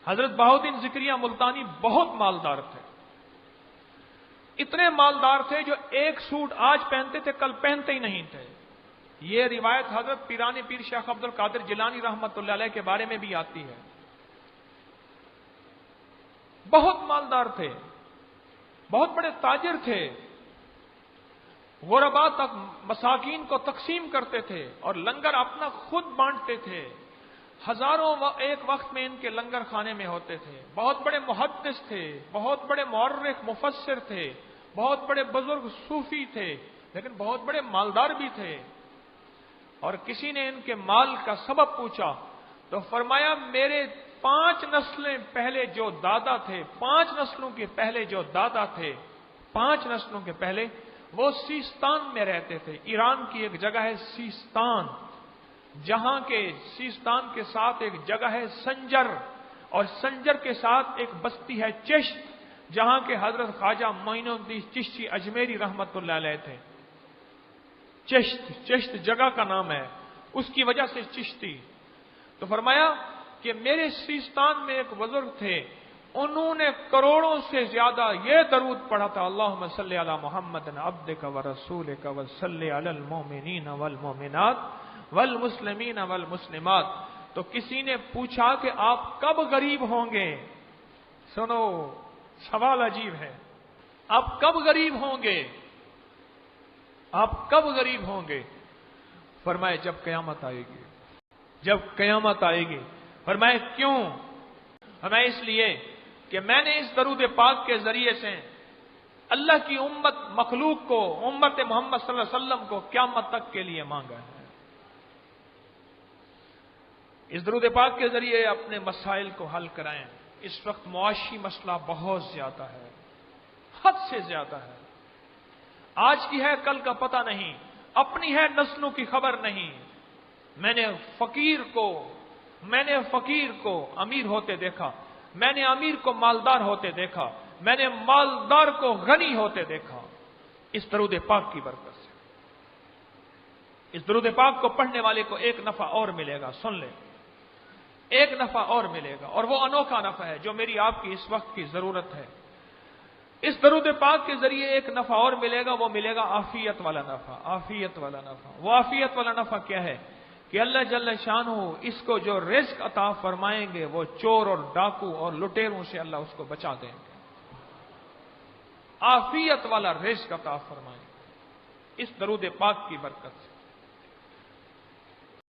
حضرت بہاؤالدین زکریا ملتانی بہت مالدار تھے، اتنے مالدار تھے جو ایک سوٹ آج پہنتے تھے کل پہنتے ہی نہیں تھے۔ یہ روایت حضرت پیرانی پیر شیخ عبد القادر جیلانی رحمت اللہ علیہ کے بارے میں بھی آتی ہے۔ بہت مالدار تھے، بہت بڑے تاجر تھے، غرباء تک مساکین کو تقسیم کرتے تھے اور لنگر اپنا خود بانٹتے تھے۔ ہزاروں ایک وقت میں ان کے لنگر خانے میں ہوتے تھے۔ بہت بڑے محدث تھے، بہت بڑے مورخ مفسر تھے، بہت بڑے بزرگ صوفی تھے، لیکن بہت بڑے مالدار بھی تھے۔ اور کسی نے ان کے مال کا سبب پوچھا تو فرمایا میرے 5 نسلیں پہلے جو دادا تھے، 5 نسلوں کے پہلے جو دادا تھے، 5 نسلوں کے پہلے وہ سیستان میں رہتے تھے۔ ایران کی ایک جگہ ہے سیستان، جہاں کے سیستان کے ساتھ ایک جگہ ہے سنجر، اور سنجر کے ساتھ ایک بستی ہے چشت، جہاں کے حضرت خواجہ معین الدین چشتی اجمیری رحمت اللہ علیہ تھے۔ چشت جگہ کا نام ہے، اس کی وجہ سے چشتی۔ تو فرمایا کہ میرے سیستان میں ایک بزرگ تھے، انہوں نے کروڑوں سے زیادہ یہ درود پڑھا تھا، اللہم صلی علی محمد عبدک و رسولک و صلی علی المؤمنین والمؤمنات والمسلمین والمسلمات۔ تو کسی نے پوچھا کہ آپ کب غریب ہوں گے؟ سنو، سوال عجیب ہے، آپ کب غریب ہوں گے؟ آپ کب غریب ہوں گے؟ فرمائے جب قیامت آئے گی، جب قیامت آئے گی۔ فرمائے کیوں؟ فرمائے اس لیے کہ میں نے اس درود پاک کے ذریعے سے اللہ کی امت مخلوق کو، امت محمد صلی اللہ علیہ وسلم کو قیامت تک کے لیے مانگا ہے۔ اس درود پاک کے ذریعے اپنے مسائل کو حل کرائیں۔ اس وقت معاشی مسئلہ بہت زیادہ ہے، حد سے زیادہ ہے۔ آج کی ہے کل کا پتہ نہیں، اپنی ہے نسلوں کی خبر نہیں۔ میں نے فقیر کو امیر ہوتے دیکھا، میں نے امیر کو مالدار ہوتے دیکھا، میں نے مالدار کو غنی ہوتے دیکھا، اس درود پاک کی برکت سے۔ اس درود پاک کو پڑھنے والے کو ایک نفع اور ملے گا، سن لیں، ایک نفع اور ملے گا، اور وہ انوکھا نفع ہے جو میری آپ کی اس وقت کی ضرورت ہے۔ اس درود پاک کے ذریعے ایک نفع اور ملے گا، وہ ملے گا عافیت والا نفع۔ عافیت والا نفع، وہ عافیت والا نفع کیا ہے کہ اللہ جل شانہ اس کو جو رزق عطا فرمائیں گے وہ چور اور ڈاکو اور لٹیروں سے اللہ اس کو بچا دیں گے۔ عافیت والا رزق عطا فرمائیں گے اس درود پاک کی برکت سے۔